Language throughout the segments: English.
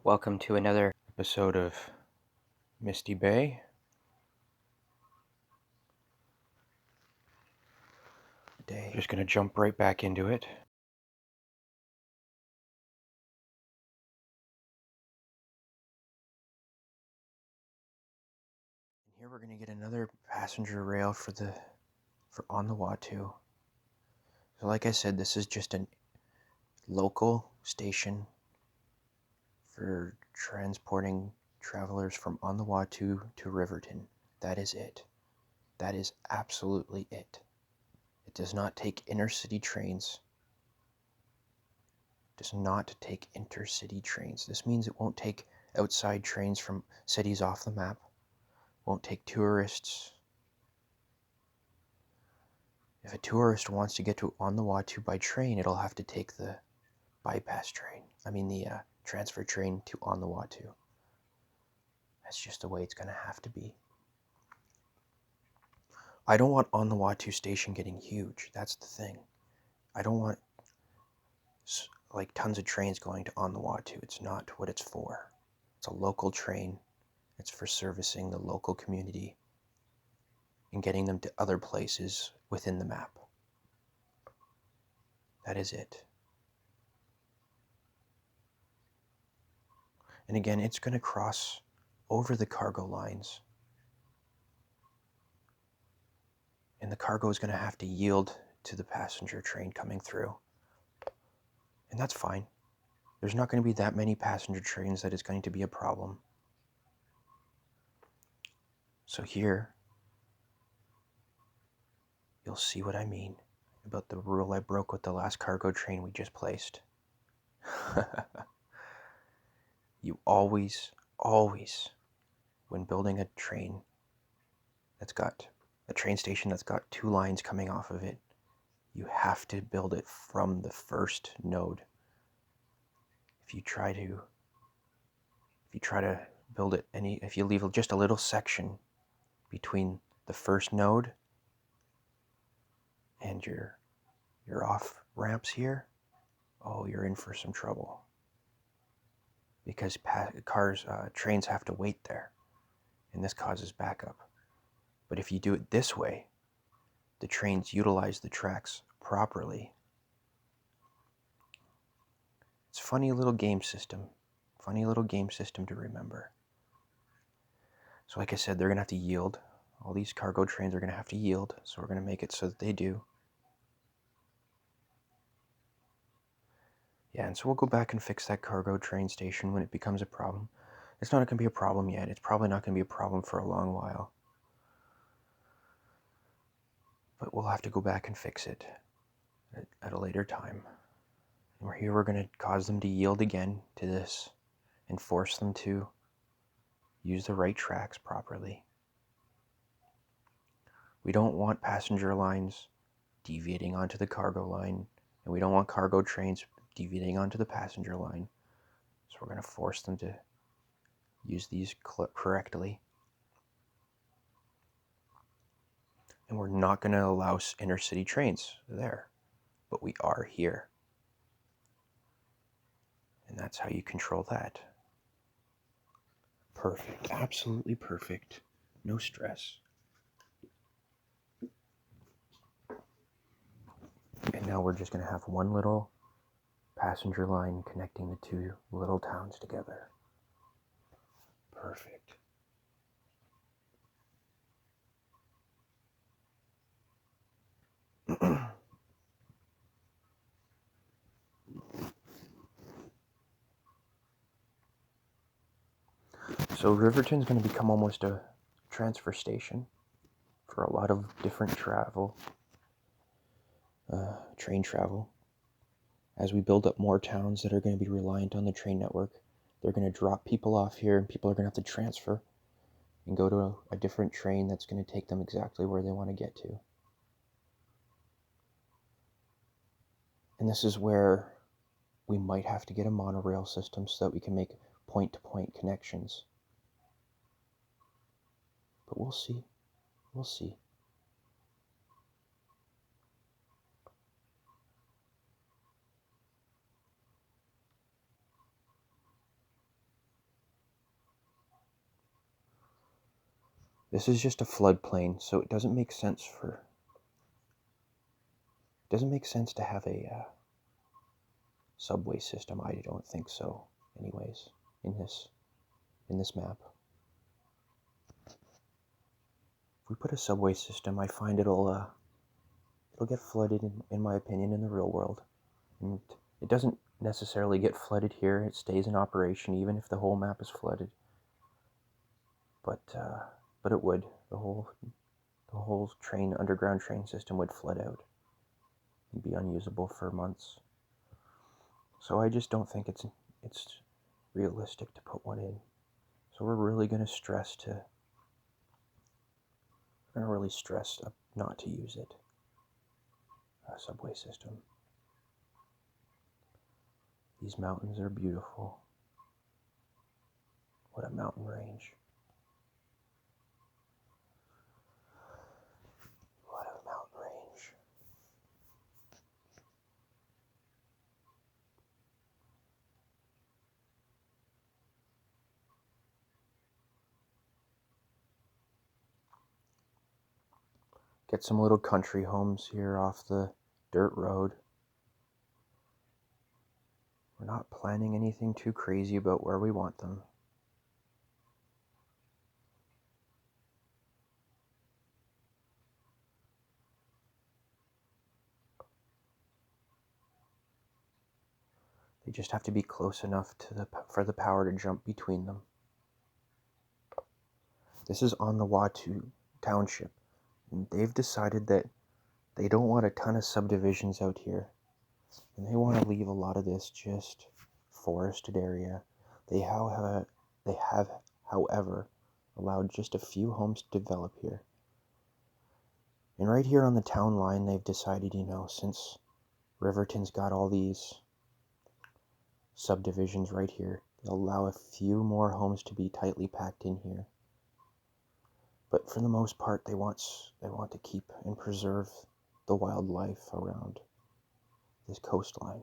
Welcome to another episode of Misty Bay. Today, just going to jump right back into it. And here we're going to get another passenger rail for on the Watu. So like I said, this is just a local station for transporting travelers from on the Watu to Riverton. That is it. That is absolutely it. It does not take intercity trains. Does not take intercity trains. This means it won't take outside trains from cities off the map. Won't take tourists. If a tourist wants to get to on the Watu by train, it'll have to take the bypass train. The transfer train to on the Watu. That's just the way it's going to have to be. I don't want on the Watu station getting huge. That's the thing. I don't want like tons of trains going to on the Watu. It's not what it's for. It's a local train. It's for servicing the local community and getting them to other places within the map. That is it. And again, it's going to cross over the cargo lines. And the cargo is going to have to yield to the passenger train coming through. And that's fine. There's not going to be that many passenger trains that it's going to be a problem. So here, you'll see what I mean about the rule I broke with the last cargo train we just placed. You always, when building a train a train station that's got two lines coming off of it, you have to build it from the first node. If you try to build it if you leave just a little section between the first node and your off ramps here, oh, you're in for some trouble. Because trains have to wait there, and this causes backup. But if you do it this way, the trains utilize the tracks properly. It's a funny little game system to remember. So like I said, they're going to have to yield. All these cargo trains are going to have to yield, so we're going to make it so that they do. Yeah, and so we'll go back and fix that cargo train station when it becomes a problem. It's not going to be a problem yet. It's probably not going to be a problem for a long while. But we'll have to go back and fix it at a later time. And we're going to cause them to yield again to this and force them to use the right tracks properly. We don't want passenger lines deviating onto the cargo line, and we don't want cargo trains deviating onto the passenger line. So we're going to force them to use these correctly. And we're not going to allow intercity trains there, but we are here. And that's how you control that. Perfect, absolutely perfect. No stress. And now we're just going to have one little passenger line connecting the two little towns together. Perfect. So Riverton's going to become almost a transfer station for a lot of different train travel. As we build up more towns that are going to be reliant on the train network, they're going to drop people off here, and people are going to have to transfer and go to a different train that's going to take them exactly where they want to get to. And this is where we might have to get a monorail system so that we can make point-to-point connections. But we'll see. We'll see. This is just a floodplain, so it doesn't make sense to have a subway system. I don't think so, anyways. In this map, if we put a subway system, I find it'll get flooded, in my opinion, in the real world. And it doesn't necessarily get flooded here. It stays in operation even if the whole map is flooded. But it would. The whole underground train system would flood out and be unusable for months. So I just don't think it's realistic to put one in. So we're really going to stress not to use it. A subway system. These mountains are beautiful. What a mountain range. What a mountain range. Get some little country homes here off the dirt road. We're not planning anything too crazy about where we want them. They just have to be close enough for the power to jump between them. This is on the Watu Township, and they've decided that they don't want a ton of subdivisions out here, and they want to leave a lot of this just forested area. They have, however, allowed just a few homes to develop here. And right here on the town line, they've decided, since Riverton's got all these subdivisions right here, they'll allow a few more homes to be tightly packed in here. But for the most part, they want to keep and preserve the wildlife around this coastline.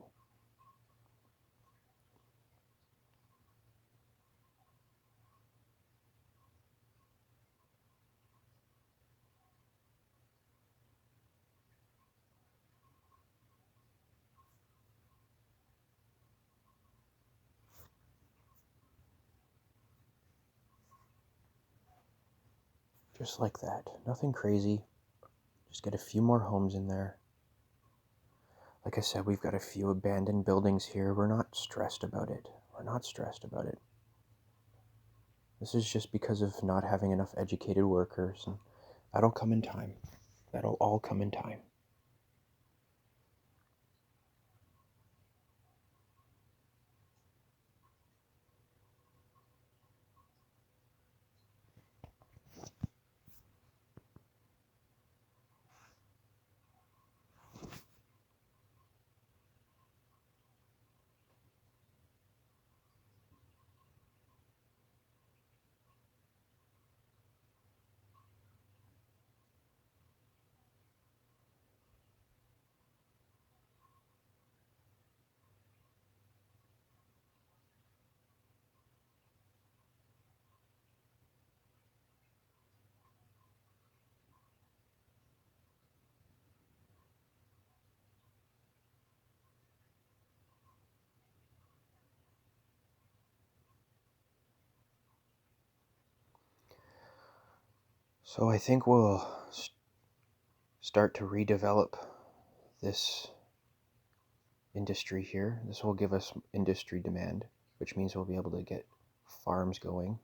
Just like that. Nothing crazy. Just get a few more homes in there. Like I said, we've got a few abandoned buildings here. We're not stressed about it. This is just because of not having enough educated workers, and that'll come in time. That'll all come in time. So I think we'll start to redevelop this industry here. This will give us industry demand, which means we'll be able to get farms going.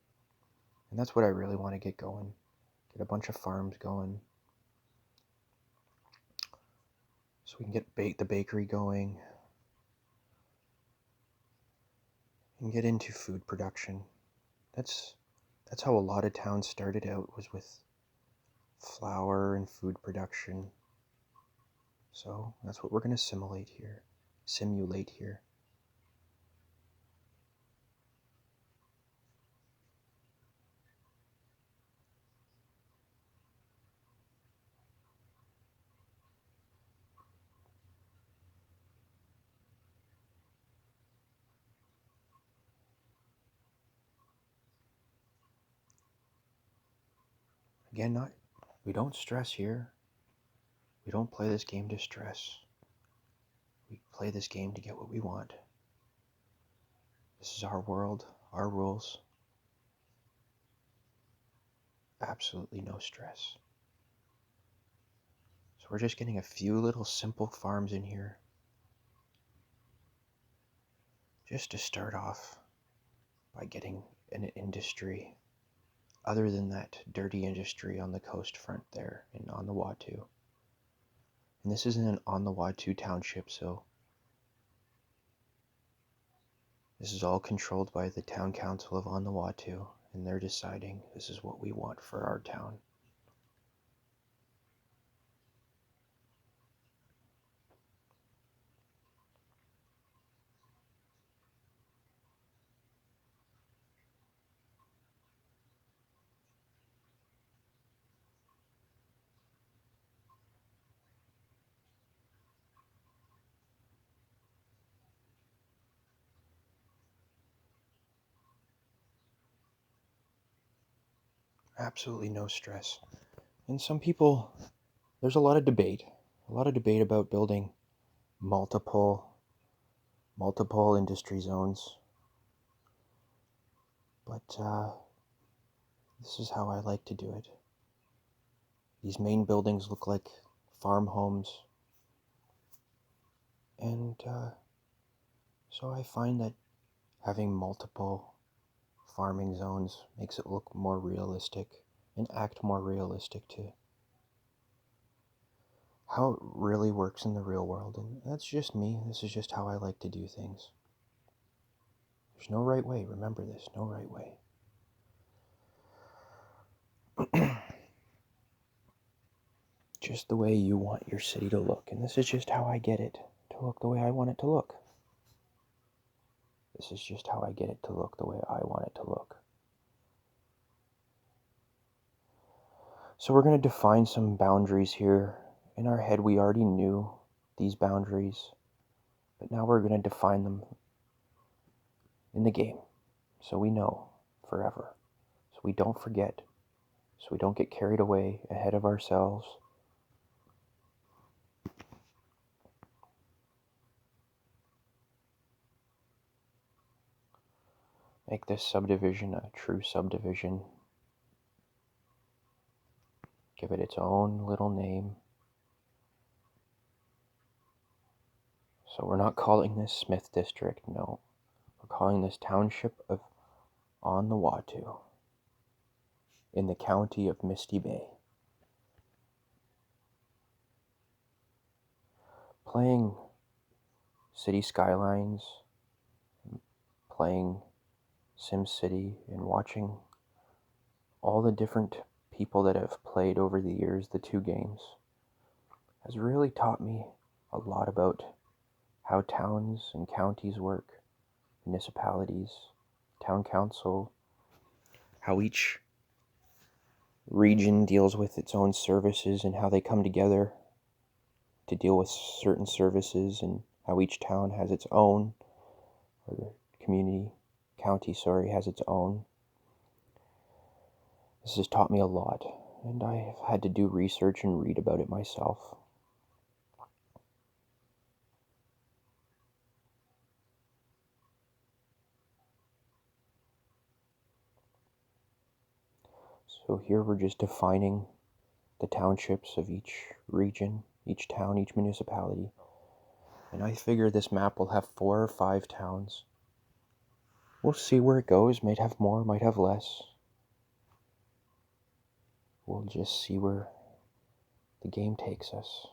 And that's what I really want to get going. Get a bunch of farms going. So we can get the bakery going. And get into food production. That's how a lot of towns started out, was with flour and food production. So that's what we're going to simulate here. Again, we don't stress here. We don't play this game to stress. We play this game to get what we want. This is our world, our rules. Absolutely no stress. So we're just getting a few little simple farms in here, just to start off by getting an industry other than that dirty industry on the coast front there and on the Watu. And this isn't an on the Watu township, so this is all controlled by the town council of on the Watu, and they're deciding this is what we want for our town. Absolutely no stress. And some people, there's a lot of debate about building multiple industry zones. But this is how I like to do it. These main buildings look like farm homes. And so I find that having multiple farming zones makes it look more realistic and act more realistic to how it really works in the real world. And that's just me. This is just how I like to do things. There's no right way. Remember this, no right way. Just the way you want your city to look. And this is just how I get it to look the way I want it to look. This is just how I get it to look the way I want it to look. So we're going to define some boundaries here. In our head, we already knew these boundaries, but now we're going to define them in the game, so we know forever, so we don't forget, so we don't get carried away ahead of ourselves. Make this subdivision a true subdivision. Give it its own little name. So we're not calling this Smith District, no. We're calling this Township of On the Watu in the county of Misty Bay. Playing City Skylines, playing SimCity, and watching all the different people that have played over the years the two games has really taught me a lot about how towns and counties work, municipalities, town council, how each region deals with its own services and how they come together to deal with certain services, and how each town has its own, or county, has its own. This has taught me a lot, and I have had to do research and read about it myself. So here we're just defining the townships of each region, each town, each municipality. And I figure this map will have 4 or 5 towns. We'll see where it goes. Might have more, might have less. We'll just see where the game takes us.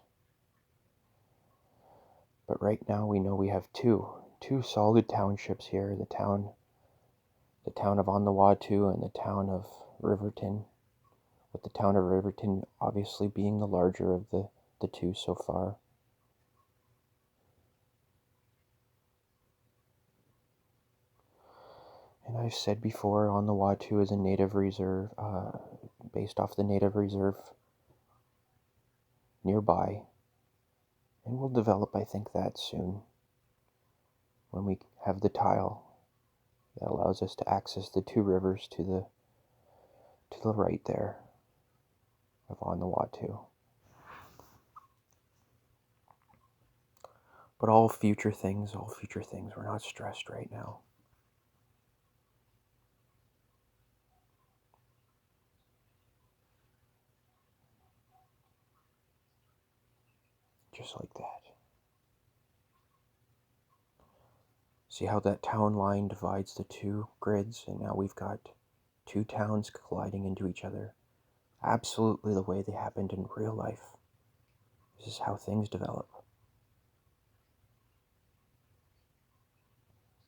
But right now we know we have two solid townships here. The town of On the Watu and the town of Riverton, with the town of Riverton obviously being the larger of the two so far. And I've said before, On the Watu is a native reserve, based off the native reserve nearby. And we'll develop, I think, that soon, when we have the tile that allows us to access the 2 rivers to the right there. of On the Watu. But all future things, we're not stressed right now. Just like that. See how that town line divides the two grids, and now we've got two towns colliding into each other. Absolutely the way they happened in real life. This is how things develop.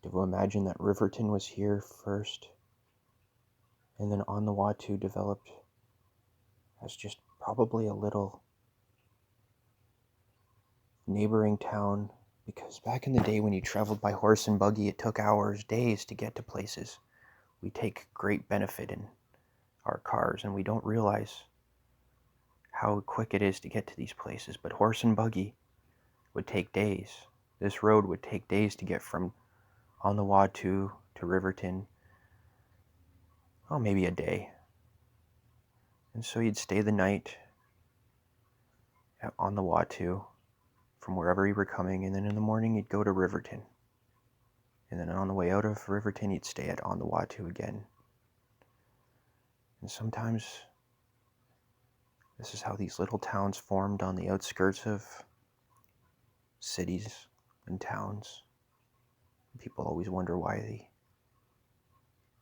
Do imagine that Riverton was here first, and then On the Watu developed as just probably a little neighboring town, because back in the day when you traveled by horse and buggy, it took hours, days to get to places. We take great benefit in our cars, and we don't realize how quick it is to get to these places. But horse and buggy would take days. This road would take days to get from On the Watu to Riverton. Oh, maybe a day. And so you'd stay the night on the Watu from wherever you were coming, and then in the morning you'd go to Riverton. And then on the way out of Riverton, you'd stay at On the Watu again. And sometimes this is how these little towns formed on the outskirts of cities and towns. People always wonder why they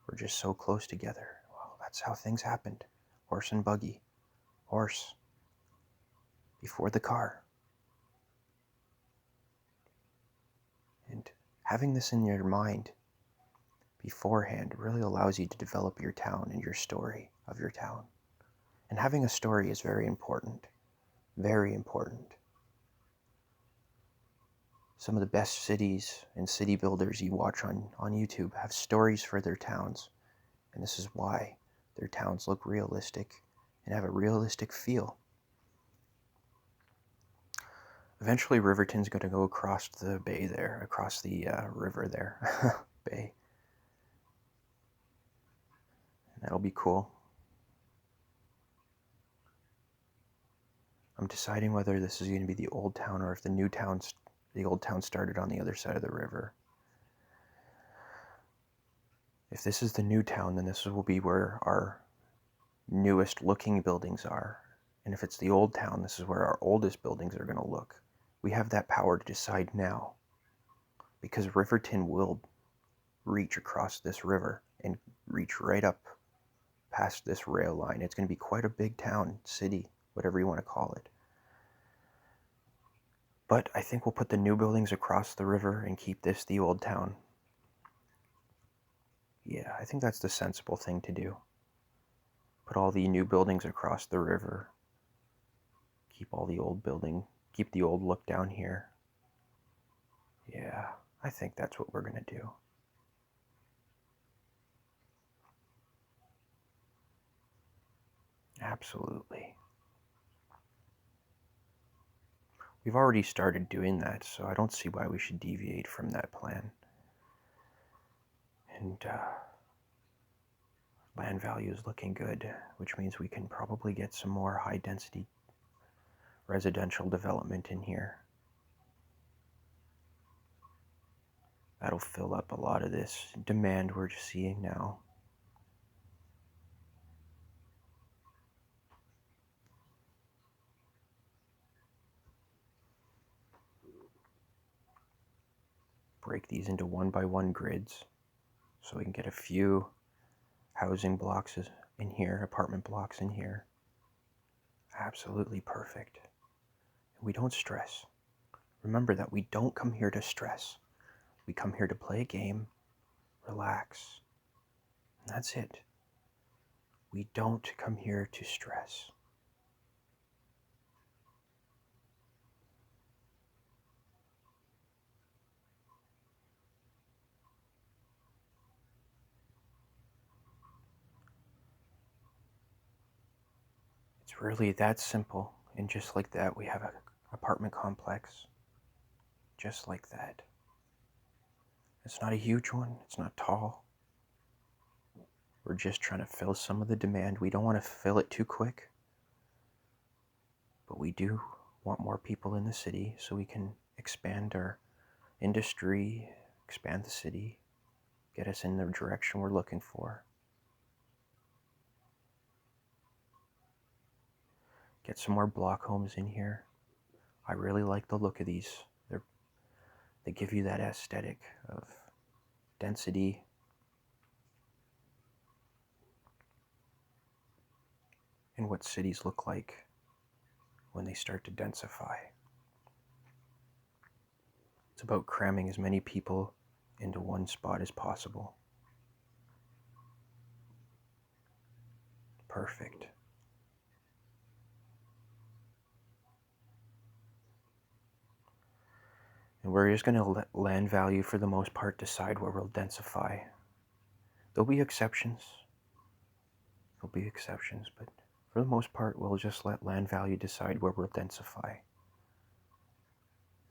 were just so close together. Well, that's how things happened. Horse and buggy. Horse before the car. And having this in your mind beforehand really allows you to develop your town and your story of your town. And having a story is very important. Very important. Some of the best cities and city builders you watch on YouTube have stories for their towns. And this is why their towns look realistic and have a realistic feel. Eventually, Riverton's going to go across the bay there, across the river there, bay. And that'll be cool. I'm deciding whether this is going to be the old town or if the old town started on the other side of the river. If this is the new town, then this will be where our newest looking buildings are. And if it's the old town, this is where our oldest buildings are going to look. We have that power to decide now, because Riverton will reach across this river and reach right up past this rail line. It's going to be quite a big town, city, whatever you want to call it. But I think we'll put the new buildings across the river and keep this the old town. Yeah, I think that's the sensible thing to do. Put all the new buildings across the river. Keep all the old building. Keep the old look down here. Yeah, I think that's what we're going to do. Absolutely. We've already started doing that, so I don't see why we should deviate from that plan. And land value is looking good, which means we can probably get some more high-density residential development in here. That'll fill up a lot of this demand we're just seeing now. Break these into 1x1 grids so we can get a few housing blocks in here, apartment blocks in here. Absolutely perfect. We don't stress. Remember that we don't come here to stress. We come here to play a game, relax, and that's it. We don't come here to stress. It's really that simple, and just like that, we have an apartment complex. Just like that. It's not a huge one, it's not tall. We're just trying to fill some of the demand. We don't want to fill it too quick. But we do want more people in the city so we can expand our industry, expand the city, get us in the direction we're looking for. Get some more block homes in here. I really like the look of these. They give you that aesthetic of density. And what cities look like when they start to densify. It's about cramming as many people into one spot as possible. Perfect. And we're just going to let land value, for the most part, decide where we'll densify. There'll be exceptions. But for the most part, we'll just let land value decide where we'll densify.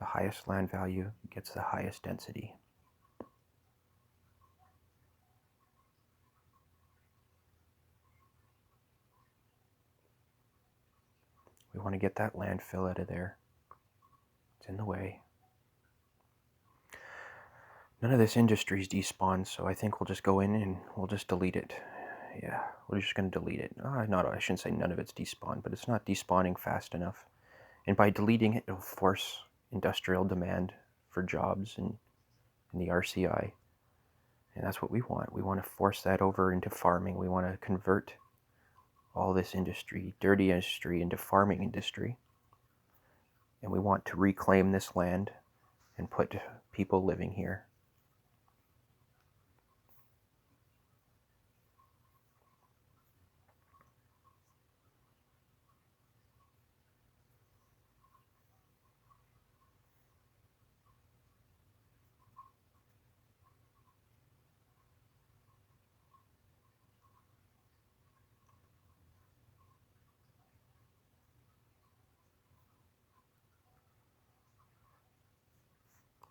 The highest land value gets the highest density. We want to get that landfill out of there. It's in the way. None of this industry is despawned, so I think we'll just go in and we'll just delete it. Yeah, we're just going to delete it. I shouldn't say none of it's despawned, but it's not despawning fast enough. And by deleting it, it'll force industrial demand for jobs in the RCI. And that's what we want. We want to force that over into farming. We want to convert all this industry, dirty industry, into farming industry. And we want to reclaim this land and put people living here.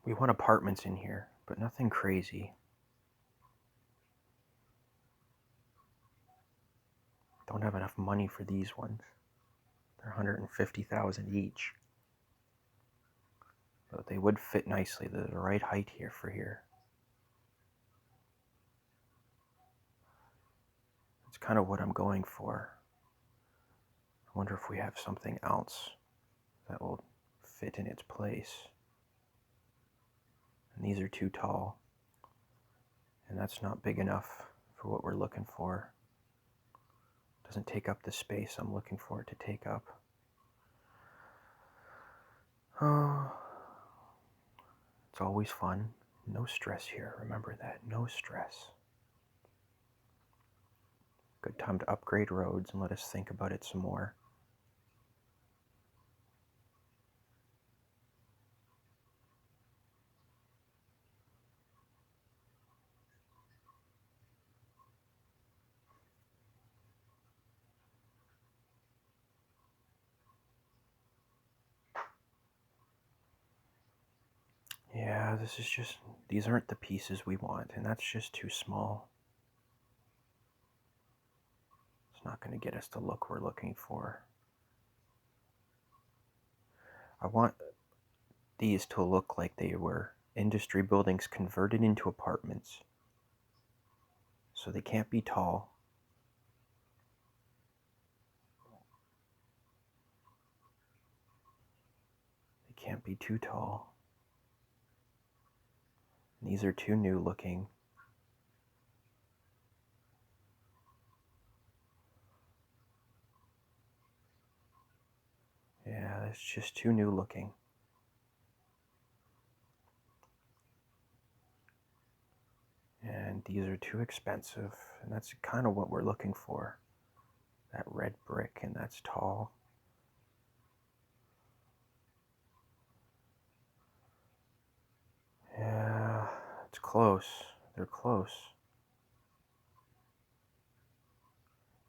We want apartments in here, but nothing crazy. Don't have enough money for these ones. They're $150,000 each. But they would fit nicely. They're the right height here for here. It's kind of what I'm going for. I wonder if we have something else that will fit in its place. And these are too tall. And that's not big enough for what we're looking for. Doesn't take up the space I'm looking for it to take up. Oh, it's always fun. No stress here. Remember that. No stress. Good time to upgrade roads and let us think about it some more. Yeah, these aren't the pieces we want, and that's just too small. It's not going to get us the look we're looking for. I want these to look like they were industry buildings converted into apartments. So they can't be tall. They can't be too tall. And these are too new looking. Yeah, it's just too new looking. And these are too expensive, and that's kind of what we're looking for. That red brick, and that's tall. Yeah, it's close. They're close.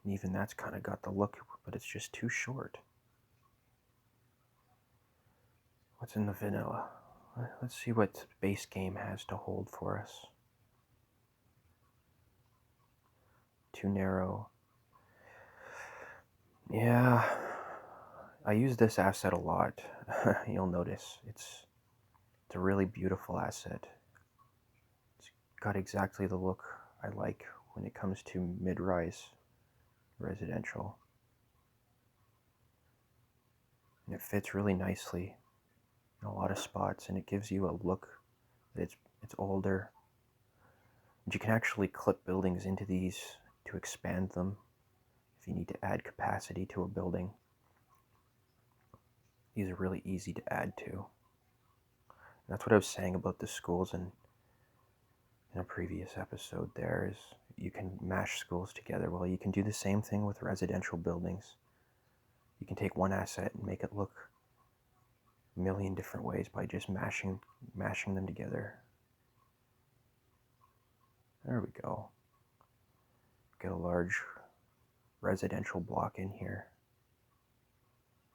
And even that's kind of got the look, but it's just too short. What's in the vanilla? Let's see what base game has to hold for us. Too narrow. Yeah, I use this asset a lot. You'll notice it's a really beautiful asset. It's got exactly the look I like when it comes to mid-rise residential. And it fits really nicely in a lot of spots, and it gives you a look that it's older. And you can actually clip buildings into these to expand them if you need to add capacity to a building. These are really easy to add to. And that's what I was saying about the schools in a previous episode there, is you can mash schools together. Well, you can do the same thing with residential buildings. You can take one asset and make it look a million different ways by just mashing them together. There we go. Get a large residential block in here.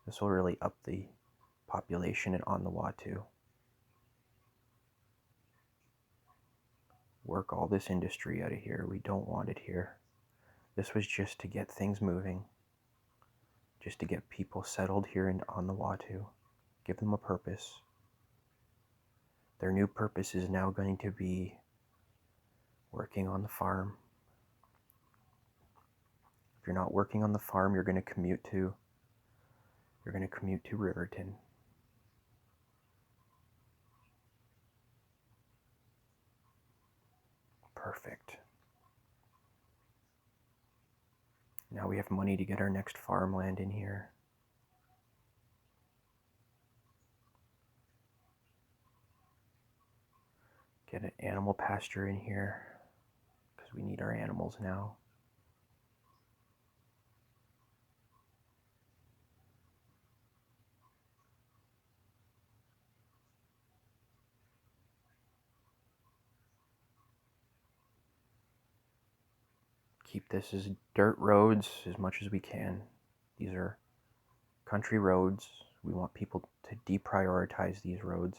This will really up the population on the Watu. Work all this industry out of here. We don't want it here. This was just to get things moving, just to get people settled here on the Watu, give them a purpose. Their new purpose is now going to be working on the farm. If you're not working on the farm, you're going to commute to Riverton. Perfect. Now we have money to get our next farmland in here. Get an animal pasture in here, because we need our animals now. Keep this as dirt roads as much as we can. These are country roads. We want people to deprioritize these roads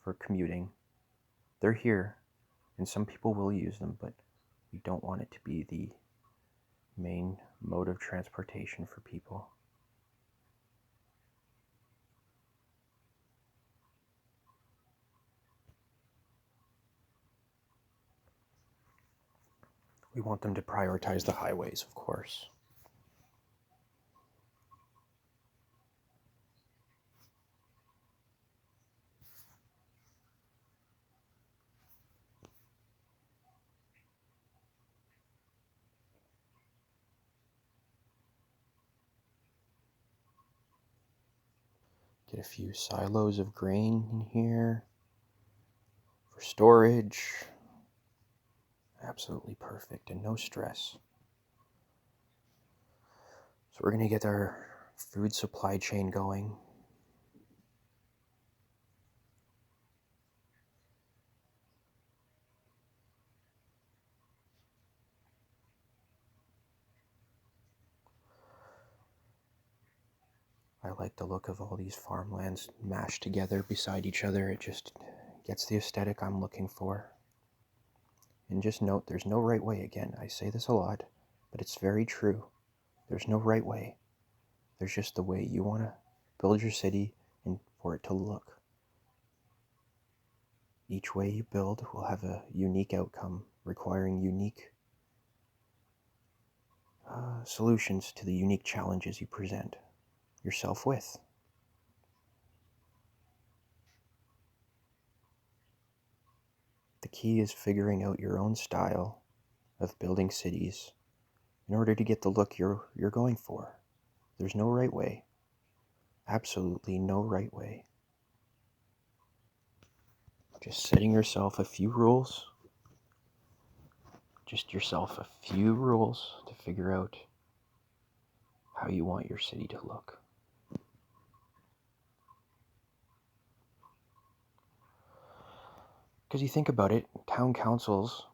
for commuting. They're here, and some people will use them, but we don't want it to be the main mode of transportation for people. We want them to prioritize the highways, of course. Get a few silos of grain in here for storage. Absolutely perfect and no stress. So we're going to get our food supply chain going. I like the look of all these farmlands mashed together beside each other. It just gets the aesthetic I'm looking for. And just note, there's no right way. Again, I say this a lot, but it's very true. There's no right way. There's just the way you want to build your city and for it to look. Each way you build will have a unique outcome, requiring unique solutions to the unique challenges you present yourself with. The key is figuring out your own style of building cities in order to get the look you're going for. There's no right way. Absolutely no right way. Just setting yourself a few rules. Just yourself a few rules to figure out how you want your city to look. Because you think about it, town councils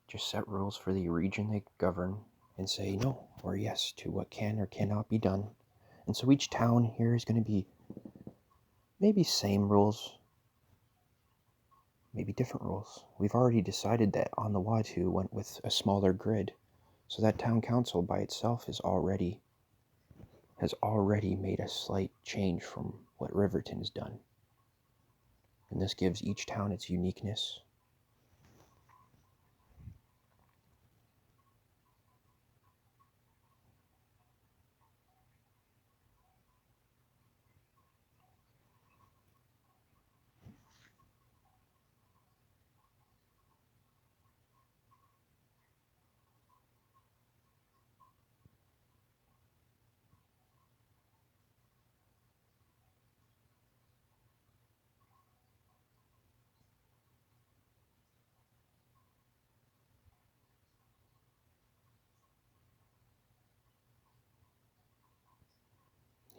just set rules for the region they govern and say no or yes to what can or cannot be done. And so each town here is going to be maybe same rules, maybe different rules. We've already decided that on the Watu went with a smaller grid, so that town council by itself is already has already made a slight change from what Riverton's done. And this gives each town its uniqueness.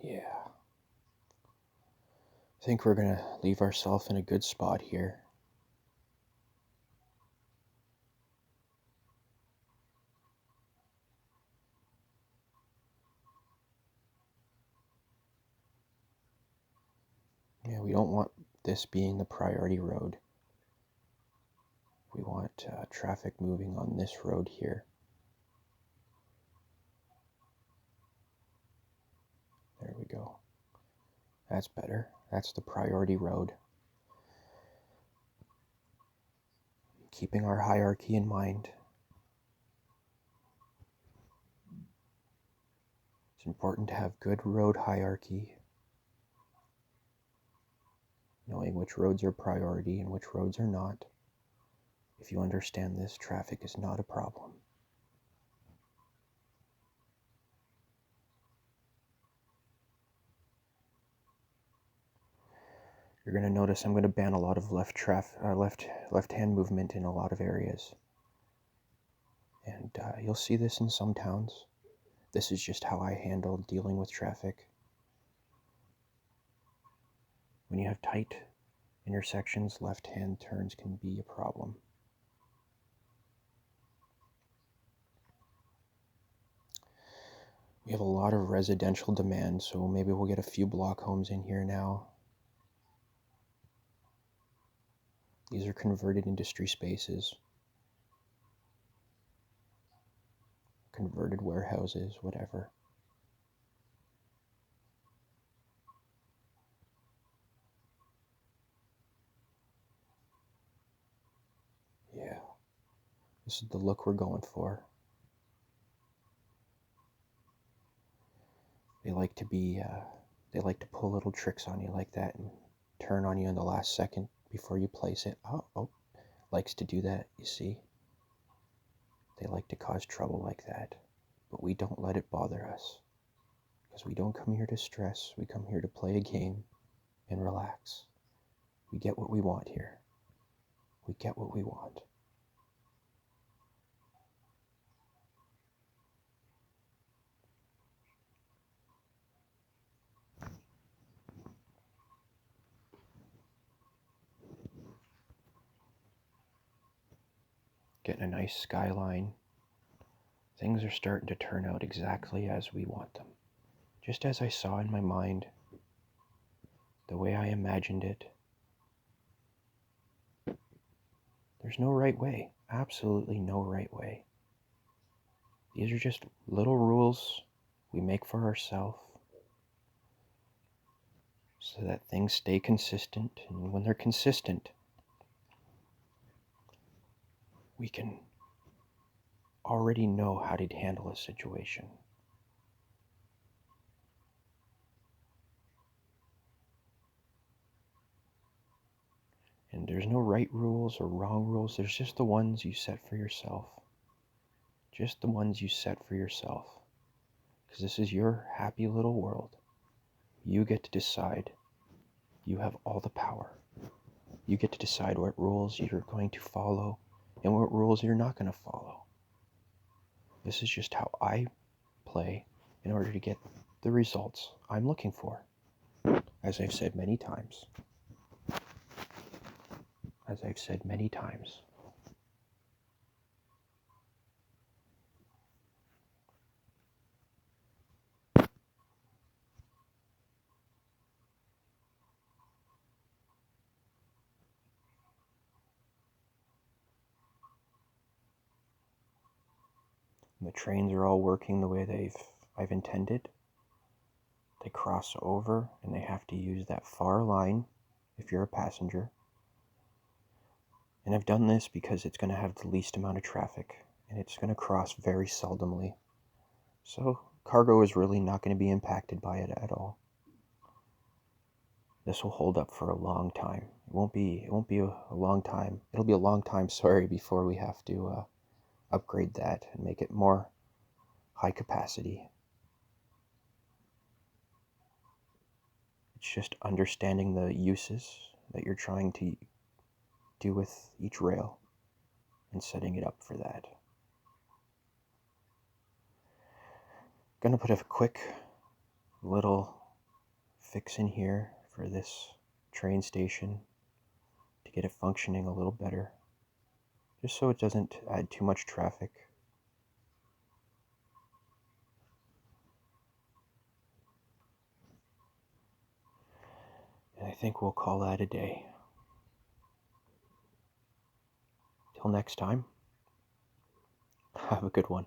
Yeah. I think we're gonna leave ourselves in a good spot here. Yeah, we don't want this being the priority road. We want traffic moving on this road here. There we go. That's better. That's the priority road. Keeping our hierarchy in mind. It's important to have good road hierarchy, knowing which roads are priority and which roads are not. If you understand this, traffic is not a problem. You're going to notice I'm going to ban a lot of left-hand movement in a lot of areas. And you'll see this in some towns. This is just how I handle dealing with traffic. When you have tight intersections, left-hand turns can be a problem. We have a lot of residential demand, so maybe we'll get a few block homes in here now. These are converted industry spaces, converted warehouses, whatever. Yeah, this is the look we're going for. They like to pull little tricks on you like that and turn on you in the last second before you place it. Oh, likes to do that, you see. They like to cause trouble like that, but we don't let it bother us, because we don't come here to stress. We come here to play a game and relax. We get what we want here. We get what we want. Getting a nice skyline. Things are starting to turn out exactly as we want them. Just as I saw in my mind, the way I imagined it. There's no right way. Absolutely no right way. These are just little rules we make for ourselves so that things stay consistent. And when they're consistent, we can already know how to handle a situation. And there's no right rules or wrong rules. There's just the ones you set for yourself. Just the ones you set for yourself. Because this is your happy little world. You get to decide. You have all the power. You get to decide what rules you're going to follow and what rules you're not going to follow. This is just how I play in order to get the results I'm looking for. As I've said many times. As I've said many times. The trains are all working the way I've intended. They cross over and they have to use that far line if you're a passenger. And I've done this because it's going to have the least amount of traffic and it's going to cross very seldomly. So cargo is really not going to be impacted by it at all. This will hold up for a long time. It won't be a long time. It'll be a long time, sorry, before we have to upgrade that and make it more high capacity. It's just understanding the uses that you're trying to do with each rail and setting it up for that. Gonna put a quick little fix in here for this train station to get it functioning a little better, just so it doesn't add too much traffic. And I think we'll call that a day. Till next time, have a good one.